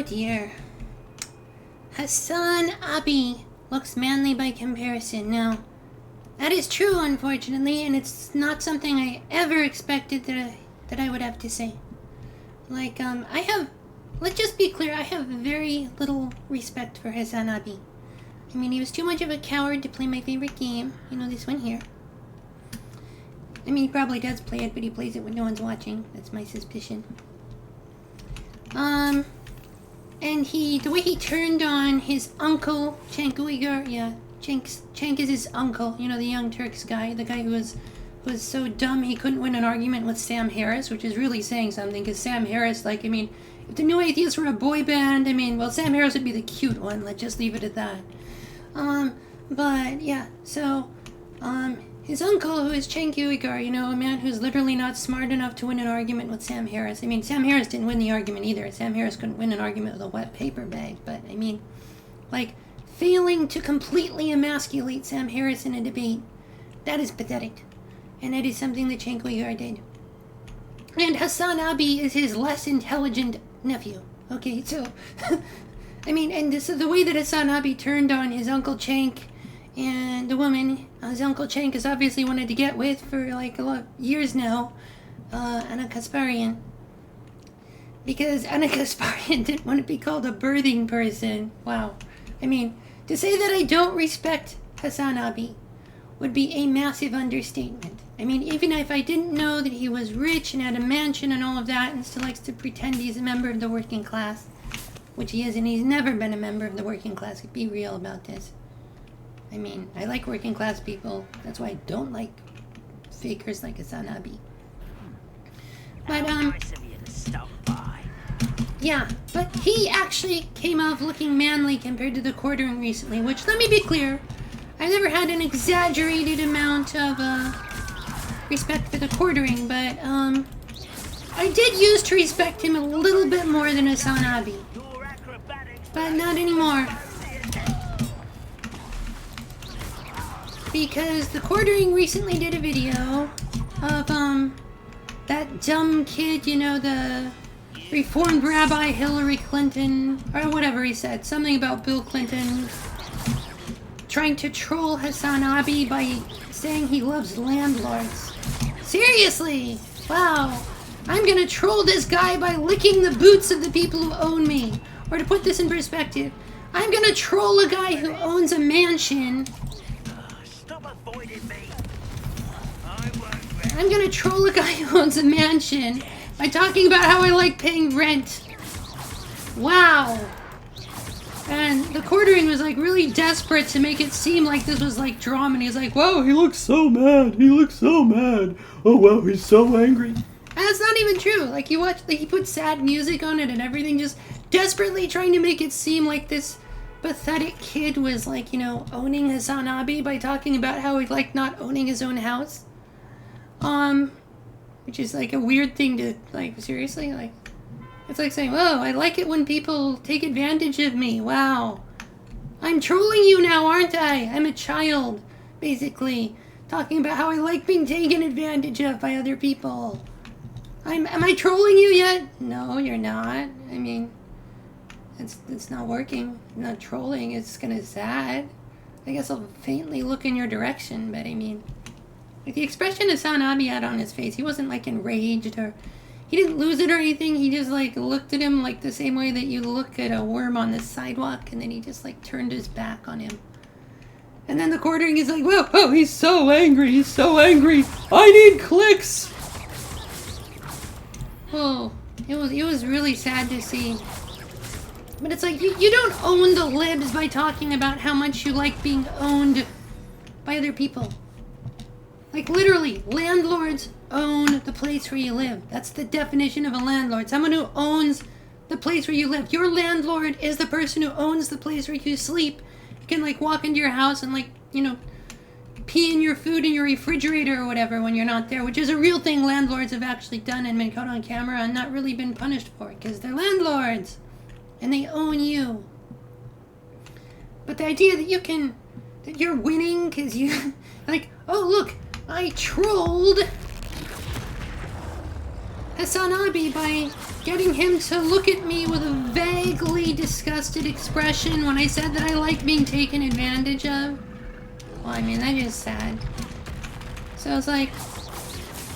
dear. Hasan Abi looks manly by comparison. Now, that is true, unfortunately, and it's not something I ever expected that I would have to say. Like, let's just be clear, I have very little respect for Hasan Abi. I mean, he was too much of a coward to play my favorite game. You know, this one here. I mean, he probably does play it, but he plays it when no one's watching. That's my suspicion. And the way he turned on his uncle, Cenk Uygur, yeah, Cenk is his uncle, you know, the Young Turks guy, the guy who was so dumb he couldn't win an argument with Sam Harris, which is really saying something, because Sam Harris, like, I mean, if the New Atheists were a boy band, I mean, well, Sam Harris would be the cute one, let's just leave it at that. But, yeah, so, his uncle, who is Cenk Uygur, you know, a man who's literally not smart enough to win an argument with Sam Harris. I mean, Sam Harris didn't win the argument either. Sam Harris couldn't win an argument with a wet paper bag, but, I mean, like, failing to completely emasculate Sam Harris in a debate, that is pathetic. And that is something that Cenk Uygur did. And Hasan Abi is his less intelligent nephew. Okay, so, I mean, and so the way that Hasan Abi turned on his Uncle Cenk and the woman his Uncle Cenk has obviously wanted to get with for like a lot of years now, Anna Kasparian. Because Anna Kasparian didn't want to be called a birthing person. Wow. I mean, to say that I don't respect Hasan Abi would be a massive understatement. I mean, even if I didn't know that he was rich and had a mansion and all of that and still likes to pretend he's a member of the working class, which he is, and he's never been a member of the working class. Be real about this. I mean, I like working class people. That's why I don't like fakers like Hasan Abi. But, yeah, but he actually came off looking manly compared to the quartering recently, which, let me be clear, I've never had an exaggerated amount of, respect for the quartering, but, I did used to respect him a little bit more than Hasan Abi. But not anymore. Because the quartering recently did a video of, that dumb kid, you know, the reformed Rabbi Hillary Clinton, or whatever he said, something about Bill Clinton, trying to troll Hasan Abi by saying he loves landlords. Seriously! Wow! I'm gonna troll this guy by licking the boots of the people who own me. Or to put this in perspective, I'm gonna troll a guy who owns a mansion. I'm gonna troll a guy who owns a mansion by talking about how I like paying rent. Wow. And the quartering was like really desperate to make it seem like this was like drama, and he's like, wow, he looks so mad. He looks so mad. Oh wow, he's so angry. And that's not even true. Like you watch, like he put sad music on it and everything, just desperately trying to make it seem like this pathetic kid was like, you know, owning Hasan Abi by talking about how he liked not owning his own house. Which is like a weird thing to, like, seriously, like, it's like saying, whoa, I like it when people take advantage of me, wow. I'm trolling you now, aren't I? I'm a child, basically, talking about how I like being taken advantage of by other people. Am I trolling you yet? No, you're not. I mean, it's not working. I'm not trolling, it's kinda sad. I guess I'll faintly look in your direction, but I mean, like the expression Hasan Abi had on his face, he wasn't like enraged or he didn't lose it or anything. He just like looked at him like the same way that you look at a worm on the sidewalk, and then he just like turned his back on him. And then the quartering is like, whoa, oh, he's so angry, he's so angry. I need clicks. Oh, it was really sad to see. But it's like you don't own the libs by talking about how much you like being owned by other people. Like, literally, landlords own the place where you live. That's the definition of a landlord. Someone who owns the place where you live. Your landlord is the person who owns the place where you sleep. You can, like, walk into your house and, like, you know, pee in your food in your refrigerator or whatever when you're not there, which is a real thing landlords have actually done and been caught on camera and not really been punished for it, because they're landlords. And they own you. But the idea that you're winning because you, like, oh, look, I trolled Hasan Abi by getting him to look at me with a vaguely disgusted expression when I said that I like being taken advantage of. Well, I mean, that is sad. So I was like,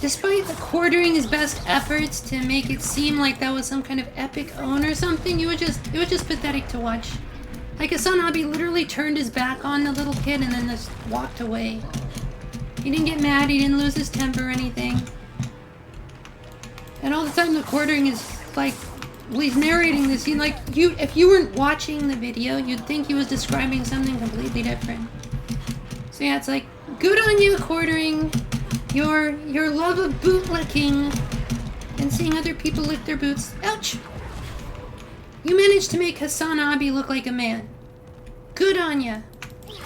despite the quartering his best efforts to make it seem like that was some kind of epic own or something, it was just pathetic to watch. Like, Hasan Abi literally turned his back on the little kid and then just walked away. He didn't get mad, he didn't lose his temper or anything. And all the time the quartering is like, well, he's narrating this, if you weren't watching the video, you'd think he was describing something completely different. So yeah, it's like, good on you, quartering. Your love of bootlicking and seeing other people lick their boots. Ouch! You managed to make Hasan Abi look like a man. Good on ya.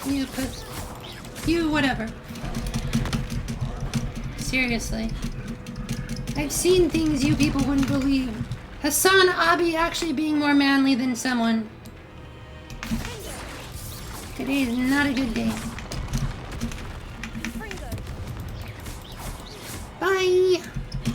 You whatever. Seriously. I've seen things you people wouldn't believe. Hasan Abi actually being more manly than someone. Today is not a good day.